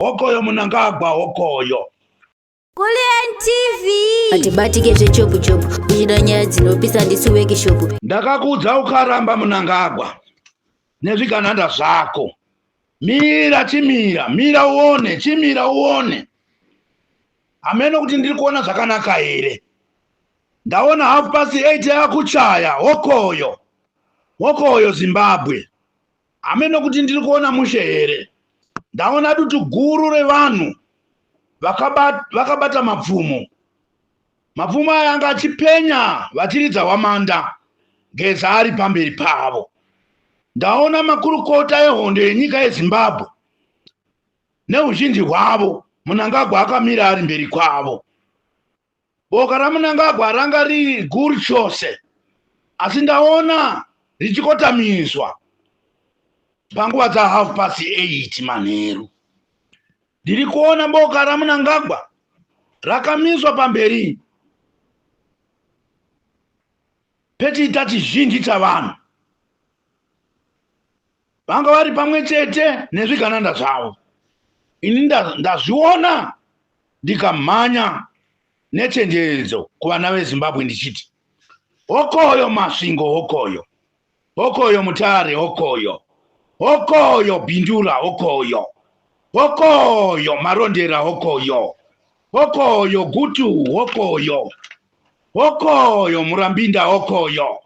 Okoyo Mnangagwa okoyo. Kuli NTV. Atibatike zvechopu-chopu kuchita nyaya dzinopisa ndisuweke shopu. Ndakakudza ukaramba Mnangagwa nezvigananda zvako. Mira chimira, mira uone, chimira uone. Ameno kuti ndiri kuona zvakanaka here. Ndaona 8:30 yakuchaya okoyo. Okoyo Zimbabwe. Ameno kuti ndiri kuona mushe here. Ndaona dutu guru revanhu vakabata mapfumo. Mapfumo aya anga achipenya vachiridza hwamanda ngeza ari pamberi pavo. Ndaona makurukota ehondo yenyika yeZimbabwe neuzhinji hwavo Mnangagwa akamira ari mberi kwavo. Boka raMnangagwa ranga riri guru chose, asi ndaona richikotamiswa panguva dza 8:30 manheru. Ndiri kuona boka raMnangagwa rakamiswa pamberi pechiita chizhinji chavanhu. Vanga vari pamwe chete nezvigananda zvavo. Ini ndazviona ndikamhanya nechenjedzo kuvana veZimbabwe ndichiti, okoyo Masvingo okoyo. Okoyo Mutare okoyo. Okoyo Bindura okoyo. Okoyo Marondera okoyo. Okoyo Gutu okoyo. Okoyo Murambinda okoyo.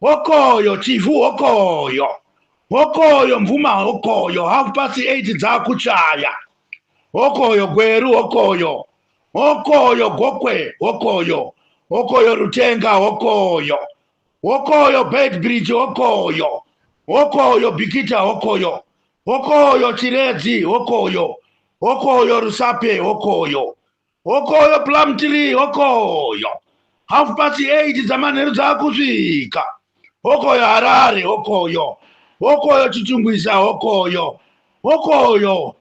Okoyo Chifu okoyo. Okoyo Mvuma okoyo. 8:30 dzakuchaya. Okoyo Gweru okoyo. Okoyo Gokwe okoyo. Okoyo Rutenga okoyo. Okoyo Bedbridge okoyo. Okoyo Bikita okoyo. Okoyo Chiredzi okoyo. Okoyo Rusape okoyo. Okoyo Plumtree okoyo. 8:30 dzamanheru dzakusvika. Okoyo Harare okoyo. Okoyo Chitungwisa okoyo. Okoyo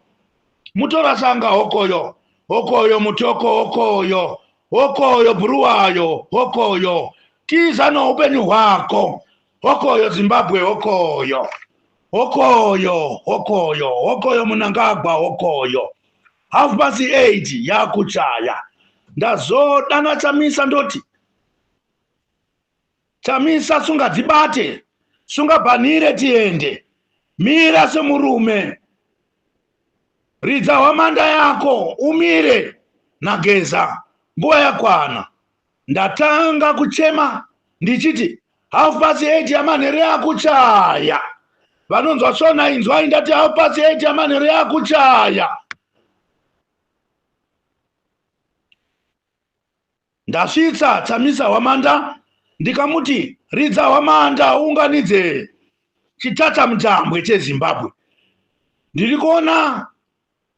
Mutorasanga okoyo. Okoyo Mutoko okoyo. Okoyo Buruwayo okoyo. Tiza noupenyu hwako. Okoyo Zimbabwe okoyo. Okoyo, okoyo, okoyo Mnangagwa okoyo. 8:30 yakuchaya. Ndazodana Chamisa ndoti, Chamisa sunga dzibate, sunga bhanire tiende. Mira semurume. Ridza hwamanda yako, umire nageza. Nguva yakwana. Ndatanga kuchema ndichiti 8:30 yamanheru yakuchaya. Vanonzwa shona inzwai ndati 8:30 yamanheru yakuchaya. Ndasvitsa Chamisa hwamanda ndikamuti, ridza hwamanda unganidze chitatamutambwe cheZimbabwe. Ndiri kuona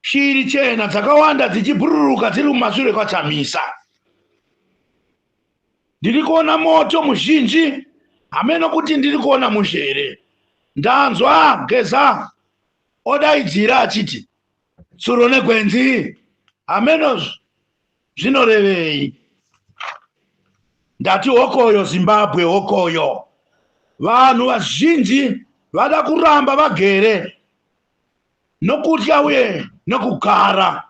shiri chena dzakawanda dzichibhururuka dziri mumashure kwaChamisa. Ndiri kuona moto muzhinji, ameno kuti ndiri kuona mushere. Ndanzwa Geza odaidzira achiti, tsuro negwenzi, ameno zvinorevei. Ndati okoyo Zimbabwe okoyo. Vanhu vazhinji vada kuramba vagere nokutya uye nokugara.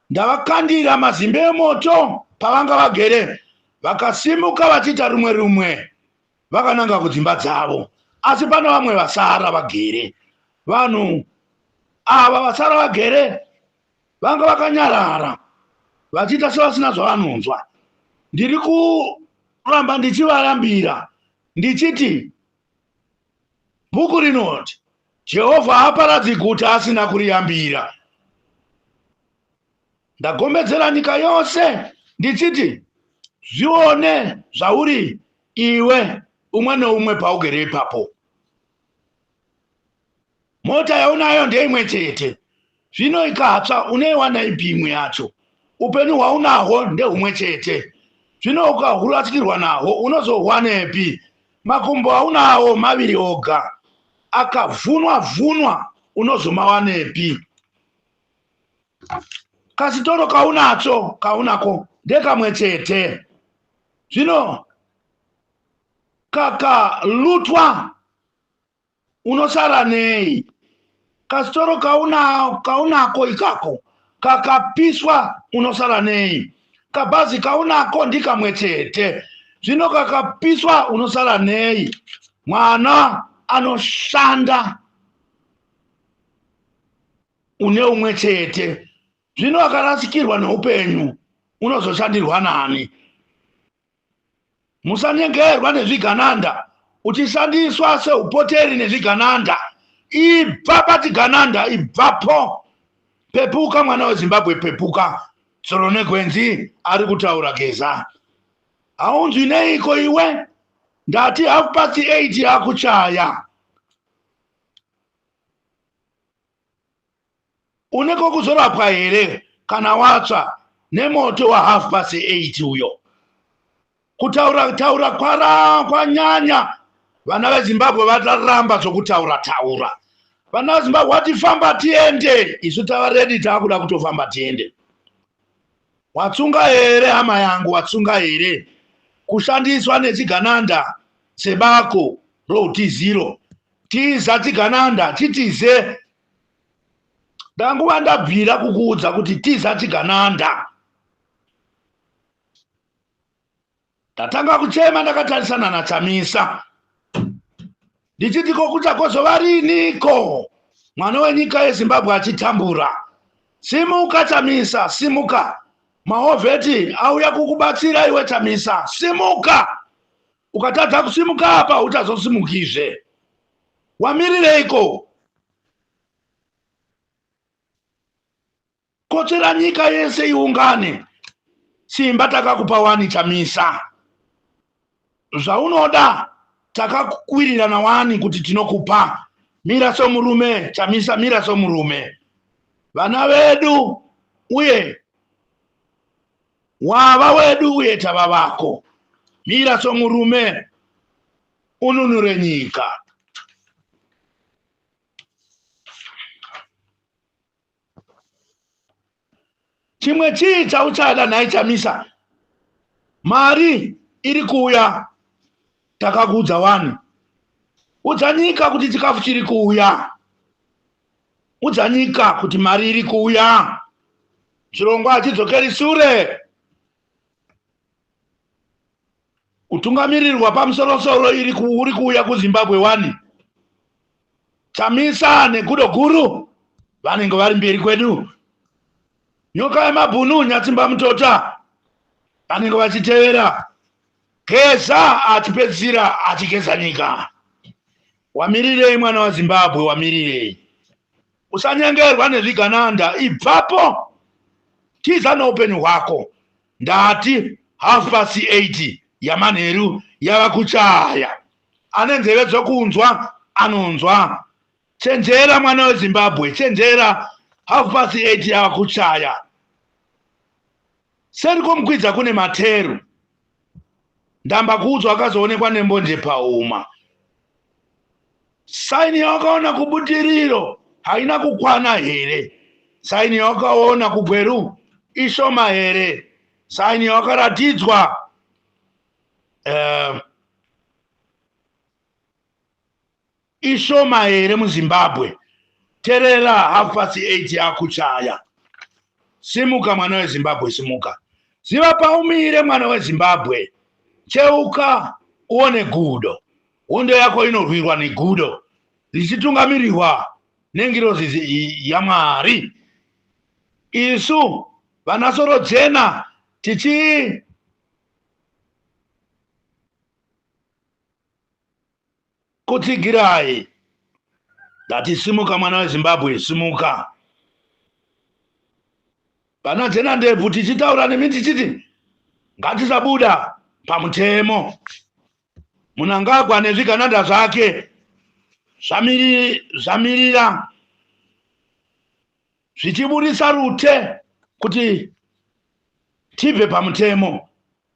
Ndavakandira mazimbe emoto pavanga vagere, vakasimuka vachiita rumwe rumwe vakananga kudzimba dzavo. Asi pano vamwe vasara vagere. Vanhu ava vasara vagere vanga vakanyarara vachiita sevasina zvavanonzwa. Ndiri kuramba ndichivarambira ndichiti, bhuku rinoti Jehovha haaparadzi guta asina kuriyambira. Ndagombedzera nyika yose ndichiti, zvione zvauri iwe umwe neumwe paugere ipapo. Mota yaunayo ndeimwe chete. Zvino ikatsva unoiwana ipi imwe yacho. Upenyu hwaunahwo ndehumwe chete. Zvino ukahurasikirwa nahwo unozohwanepi? Makumbo aunawo maviri oga. Akavhunwa unozomawanepi? Kasitoro kaunako ndekamwe chete. Zvino kakalutwa unosara nei? Kasitoro kaunako ikako kakapiswa unosara nei? Kabhazi kaunako ndikamwe chete, zvino kakapiswa unosara nei? Mwana anoshanda une umwe chete, zvino akarasikirwa neupenyu unozoshandirwa nani? Musanyengerwa nezvigananda, uchishandiswa seupoteri nezvigananda. Ibva pachigananda, ibvapo. Pepuka mwana weZimbabwe, pepuka. Tsoro negwenzi ari kutaura Geza. Haunzwi neiko iwe? Ndati 8:30 yakuchaya. Uneko kuzorapwa here kana watsva nemoto wa 8:30 uyo? Kutaura kwanyanya. Vana veZimbabwe vataramba zvokutaura. Vana veZimbabwe vati famba tiende, isu tava ready, takuda kutofamba tiende. Watsunga here hama yangu, watsunga here kushandiswa nechigananda sebako routiziro? Tiza chigananda, titize. Ndanguva ndabvira kukuudza kuti tiza chigananda. Ndatanga kuchema ndakatarisana naChamisa. Ndichitiko kuchakuzova riniko mwana wenyika yeZimbabwe achitambura? Simuka Chamisa, simuka. Mahovheti auya kukubatsira iwe Chamisa, simuka. Ukatadza kusimuka apa uchazosimukizve. Wamirireiko? Kotsera nyika yese iungane. Simba takakupa wani Chamisa. Zvaunoda takakwirirana wani kuti tinokupa. Mira somurume Chamisa, mira somurume. Vana vedu uye wava wedu uye tava vako. Mira somurume ununure nyika. Chimwe chii chauchada naye Chamisa? Mari iri kuuya, takakuudza wani. Udza nyika kuti chikafu chiri kuuya. Udza nyika kuti mari iri kuuya. Chirongwa hachidzokeri sure. Utungamirirwa pamusoro-soro uri kuuya kuZimbabwe wani. Chamisa negudo guru vanenge vari mberi kwedu. Nyoka yemabhunu Nyatsimba Mutota vanenge vachitevera. Geza achipedzisira achigeza nyika. Wamirirei mwana weZimbabwe, wamirirei. Usanyengerwa nezvigananda, ibvapo. Tiza noupenyu hwako. Ndati 8:30 yamanheru yava kuchaya. Ane nzeve dzokunzwa anonzwa. Chenjera mwana weZimbabwe, chenjera. 8:30 yava kuchaya. Seri komukwidza kune materu. Ndamba kuudzwa akazoonekwa nembonje pauma. Saini yawakaona kubutiriro haina kukwana here? Saini yawakaona kugweru ishoma here? Saini yawakaratidzwa ishoma here muZimbabwe? Terera 8:30 yakuchaya. Simuka mwana weZimbabwe, simuka. Ziva paumire mwana weZimbabwe. Cheuka uone gudo. Hondo yako inorwirwa negudo, richitungamirirwa nengirozi yaMwari. Isu vanasoro dzena tichi kutigirai. Ndati simuka mwana weZimbabwe, simuka. Vana dzena ndebvu tichitaura nemi tichiti ngatisabuda pamutemo. Munangagwa nezvigananda zvake zvamirira zvichiburisa rute kuti tibve pamutemo.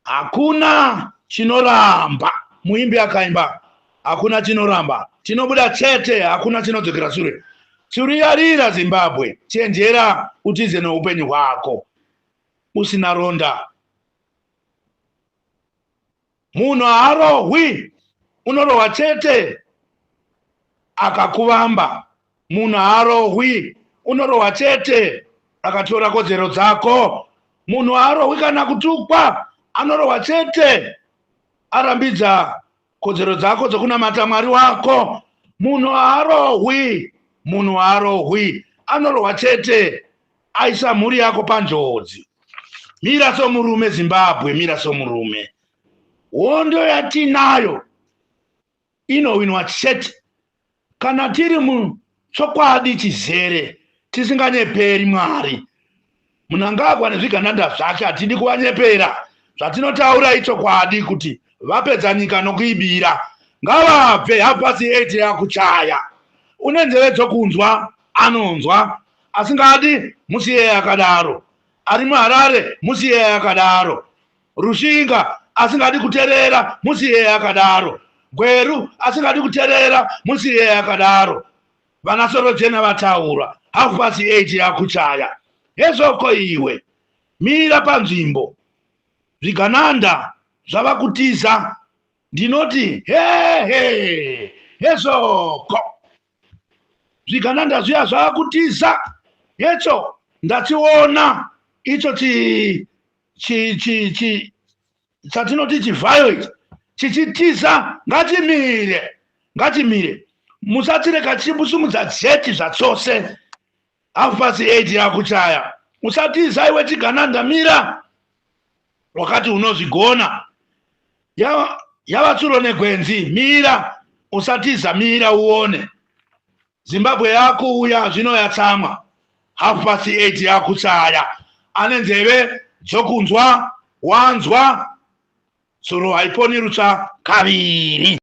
Hakuna chinoramba. Muimbi akaimba hakuna chinoramba. Tinobuda chete, hakuna chinodzokera sure. Chiriyarira Zimbabwe, chenjera utize neupenyu hwako usina ronda. Munhu haarohwi, unorohwa chete akakuvamba. Munhu haarohwi, unorohwa chete akatora kodzero dzako. Munhu arohwi kana kutukwa, anorohwa chete arambidza kodzero dzako dzokunamata Mwari wako. Munhu arohwi, anorohwa chete aisa mhuri yako panjodzi. Mira somurume Zimbabwe, mira somurume. Hondo yatinayo inowinwa chete kana tiri muchokwadi chizere, tisinganyeperi Mwari. Munangagwa nezvigananda zvake hatidi kuvanyepera. Zvatinotaura ichokwadi kuti vapedza nyika nokuibira. Ngavabve 8:30 yakuchaya. Une nzeve dzokunzwa anonzwa, asingadi musiye yakadaro. Ari muHarare musiye yakadaro. Rushinga asingadi kuteerera musiye yakadaro. Gweru asingadi kuteerera musiye yakadaro. Vana Sorojena vataura 8:30 yakuchaya. Hezvoko iwe mira panzvimbo. Zvigananda zvavakutiza. Ndinoti hezvoko zvigananda zviya zvavakutiza. Hecho ndachiona icho chatinoti chiviolet chichitiza. Ngatimire. Musatireka chimbusumudza dzeti zvachose 8:30 yakuchaya. Usatiza iwe chigananda, mira. Wakati unozvigona yava tsuro negwenzi, mira. Usatiza, mira uone. Zimbabwe yako uya zvino yatsamwa 8:30 yakuchaya. Ane nzeve dzokunzwa wanzwa. Tsuro haiponi rutsva kaviri.